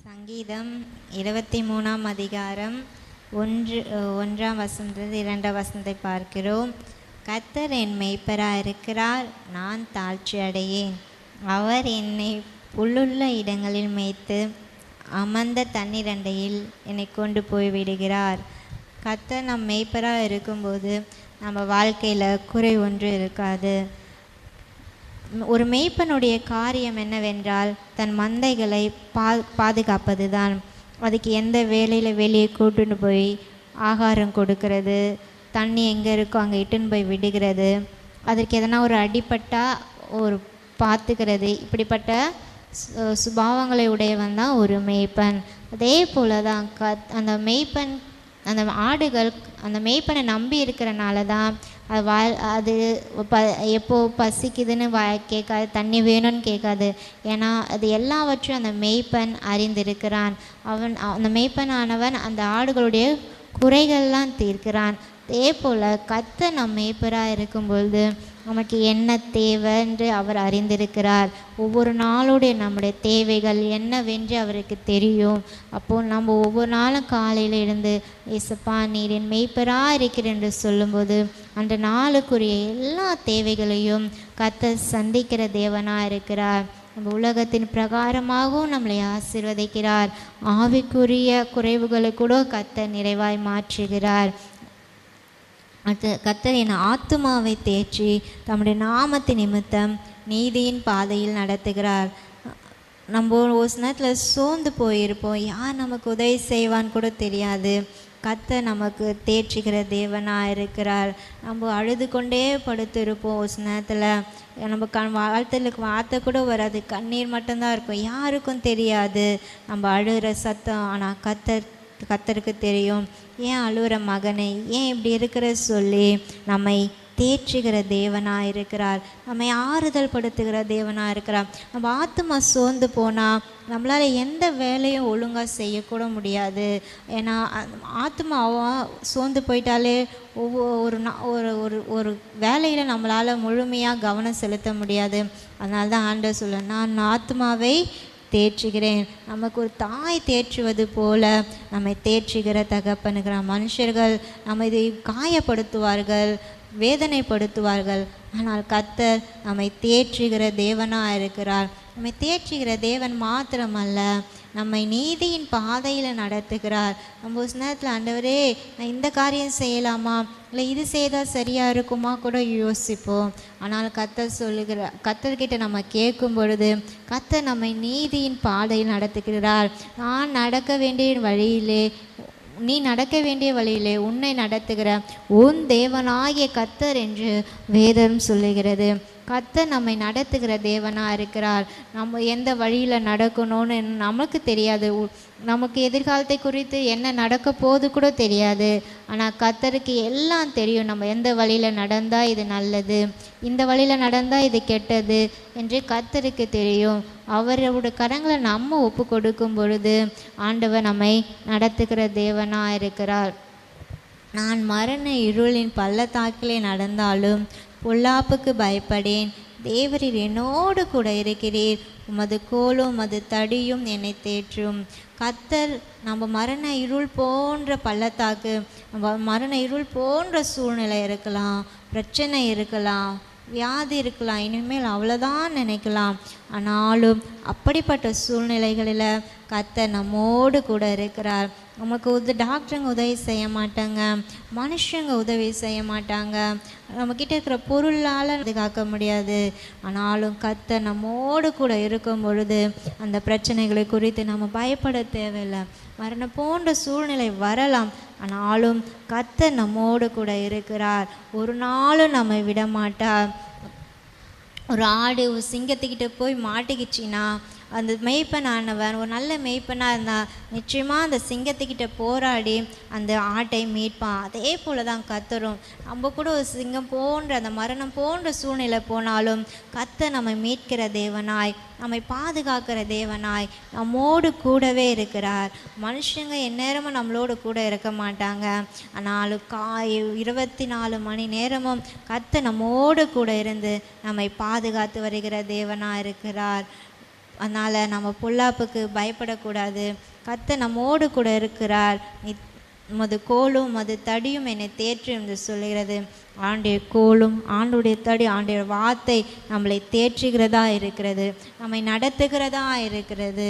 சங்கீதம் 23ஆம் அதிகாரம் 1ஆம் வசனத்திலிருந்து 2ஆம் வசனத்தை பார்க்கிறோம். கர்த்தர் என் மேய்ப்பராக இருக்கிறார், நான் தாழ்ச்சி அடையேன். அவர் என்னை புல்லுள்ள இடங்களில் மேய்த்து அமர்ந்த தண்ணீர் அண்டையில் என்னை கொண்டு போய் விடுகிறார். கர்த்தர் நம் மேய்ப்பராக இருக்கும்போது நம்ம வாழ்க்கையில் குறை ஒன்று இருக்காது. ஒரு மேய்ப்பனுடைய காரியம் என்னவென்றால் தன் மந்தைகளை பாதுகாப்பது தான். அதுக்கு எந்த வேலையில் வெளியே கூட்டுன்னு போய் ஆகாரம் கொடுக்கறது, தண்ணி எங்கே இருக்கோ அங்கே இட்டுன்னு போய் விடுகிறது, அதற்கு எதனா ஒரு அடிப்பட்டால் ஒரு பார்த்துக்கிறது, இப்படிப்பட்ட சுபாவங்களை உடையவன் தான் ஒரு மேய்ப்பன். அதே போல் தான் அந்த மேய்ப்பன், அந்த ஆடுகள் அந்த மேய்ப்பனை நம்பி இருக்கிறனால தான் அது எப்போ பசிக்குதுன்னு கேட்காது, தண்ணி வேணும்னு கேட்காது. ஏன்னா அது எல்லாவற்றையும் அந்த மேய்ப்பன் அறிந்திருக்கிறான். அந்த மேய்ப்பனானவன் அந்த ஆடுகளுடைய குறைகள்லாம் தீர்க்கிறான். அதே போல் கர்த்தர் நம் மேய்ப்பராக இருக்கும்பொழுது நமக்கு என்ன தேவைன்று அவர் அறிந்திருக்கிறார். ஒவ்வொரு நாளுடைய நம்முடைய தேவைகள் என்னவென்று அவருக்கு தெரியும். அப்போது நம்ம ஒவ்வொரு நாளும் காலையில் இருந்து ஏசப்பா நீர் என் மேய்ப்பராக இருக்கிறேன் என்று சொல்லும்போது அந்த நாளுக்குரிய எல்லா தேவைகளையும் கர்த்தர் சந்திக்கிற தேவனாக இருக்கிறார். நம்ம உலகத்தின் பிரகாரமாகவும் நம்மளை ஆசீர்வதிக்கிறார். ஆவிக்குரிய குறைவுகளை கூட கர்த்தர் நிறைவாய் மாற்றுகிறார். கர்த்தர் என் ஆத்துமாவை தேற்றி தம்முடைய நாமத்தின் நிமித்தம் நீதியின் பாதையில் நடத்துகிறார். நம்ம ஒரு நேரத்தில் சோர்ந்து போயிருப்போம், யார் நமக்கு உதவி செய்வான்னு கூட தெரியாது. கர்த்தர் நமக்கு தேற்றுகிற தேவனாக இருக்கிறார். நம்ம அழுது கொண்டே படுத்திருப்போம், ஒரு நேரத்தில் நம்ம வார்த்தை கூட வராது, கண்ணீர் மட்டும்தான் இருக்கும், யாருக்கும் தெரியாது நம்ம அழுகிற சத்தம். ஆனால் கர்த்தருக்கு தெரியும். ஏன் அழுகிற மகனை, ஏன் இப்படி இருக்கிற சொல்லி நம்மை தேற்றுகிற தேவனாக இருக்கிறார், நம்மை ஆறுதல் படுத்துகிற தேவனாக இருக்கிறார். நம்ம ஆத்மா சோர்ந்து போனால் நம்மளால் எந்த வேலையும் ஒழுங்காக செய்யக்கூட முடியாது. ஏன்னா ஆத்மா சோர்ந்து போயிட்டாலே ஒரு வேலையில் நம்மளால் முழுமையாக கவனம் செலுத்த முடியாது. அதனால தான் ஆண்டவர் சொல்ல, நான் ஆத்மாவை தேற்றுகிறேன். நமக்கு ஒரு தாய் தேற்றுவது போல நம்மை தேற்றுகிற தகப்பனுகிறான். மனுஷர்கள் நம்மை காயப்படுத்துவார்கள், வேதனைப்படுத்துவார்கள். ஆனால் கர்த்தர் நம்மை தேற்றுகிற தேவனாக இருக்கிறார். நம்மை தேற்றுகிற தேவன் மாத்திரமல்ல, நம்மை நீதியின் பாதையில் நடத்துகிறார். நம்ம ஒரு நேரத்தில் ஆண்டவரே நான் இந்த காரியம் செய்யலாமா, இல்லை இது செய்தால் சரியாக இருக்குமா கூட யோசிப்போம். ஆனால் கர்த்தர்கிட்ட நம்ம கேட்கும் பொழுது கர்த்தர் நம்மை நீதியின் பாதையில் நடத்துகிறார். நீ நடக்க வேண்டிய வழியிலே உன்னை நடத்துகிற உன் தேவனாகிய கர்த்தர் என்று வேதம் சொல்லுகிறது. கர்த்தர் நம்மை நடத்துகிற தேவனாக இருக்கிறார். நம்ம எந்த வழியில் நடக்கணும்னு நமக்கு தெரியாது. நமக்கு எதிர்காலத்தை குறித்து என்ன நடக்க போது கூட தெரியாது. ஆனால் கர்த்தருக்கு எல்லாம் தெரியும். நம்ம எந்த வழியில் நடந்தால் இது நல்லது, இந்த வழியில் நடந்தால் இது கெட்டது என்று கர்த்தருக்கு தெரியும். அவரோட கரங்களை நம்ம ஒப்பு கொடுக்கும் பொழுது ஆண்டவர் நம்மை நடத்துகிற தேவனாக இருக்கிறார். நான் மரண இருளின் பள்ளத்தாக்கிலே நடந்தாலும் பொல்லாப்புக்கு பயப்படேன், தேவரீர் என்னோடு கூட இருக்கிறீர், உமது கோலும் உமது தடியும் என்னை தேற்றும். கர்த்தர் நம்ம மரண இருள் போன்ற பள்ளத்தாக்கு, நம்ம மரண இருள் போன்ற சூழ்நிலை இருக்கலாம், பிரச்சனை இருக்கலாம், வியாதி இருக்கலாம், இனிமேல் அவ்வளோதான் நினைக்கலாம். ஆனாலும் அப்படிப்பட்ட சூழ்நிலைகளில் கர்த்தர் நம்மோடு கூட இருக்கிறார். நமக்கு டாக்டருங்க உதவி செய்ய மாட்டாங்க, மனுஷங்க உதவி செய்ய மாட்டாங்க, நம்மக்கிட்ட இருக்கிற பொருளால் பாதுகாக்க முடியாது. ஆனாலும் கர்த்தர் நம்மோடு கூட இருக்கும் பொழுது அந்த பிரச்சனைகளை குறித்து நம்ம பயப்பட தேவையில்லை. மரணம் போன்ற சூழ்நிலை வரலாம், ஆனாலும் கர்த்தர் நம்மோடு கூட இருக்கிறார். ஒரு நாளும் நம்மை விட மாட்டார். ஒரு ஆடு ஒரு சிங்கத்துக்கிட்ட போய் மாட்டிக்கிச்சின்னா அந்த மெய்ப்பனானவன் ஒரு நல்ல மெய்ப்பனாக இருந்தால் நிச்சயமாக அந்த சிங்கத்துக்கிட்ட போராடி அந்த ஆட்டை மீட்பான். அதே போல் தான் கர்த்தரும். நம்ம கூட ஒரு சிங்கம் போன்ற அந்த மரணம் போன்ற சூழ்நிலை போனாலும் கர்த்தர் நம்மை மீட்கிற தேவனாய், நம்மை பாதுகாக்கிற தேவனாய் நம்மோடு கூடவே இருக்கிறார். மனுஷங்க எந்நேரமும் நம்மளோடு கூட இருக்க மாட்டாங்க. ஆனாலும் 24 மணி நேரமும் கர்த்தர் நம்மோடு கூட இருந்து நம்மை பாதுகாத்து வருகிற தேவனாக இருக்கிறார். அதனால் நம்ம பொல்லாப்புக்கு பயப்படக்கூடாது. கர்த்தர் நம்மோடு கூட இருக்கிறார். உமது கோலும் உமது தடியும் என்னை தேற்றும் என்று சொல்கிறது. ஆண்டுடைய கோலும் ஆண்டுடைய தடி ஆண்டுடைய வார்த்தை நம்மளை தேற்றுகிறதா இருக்கிறது, நம்மை நடத்துகிறதா இருக்கிறது.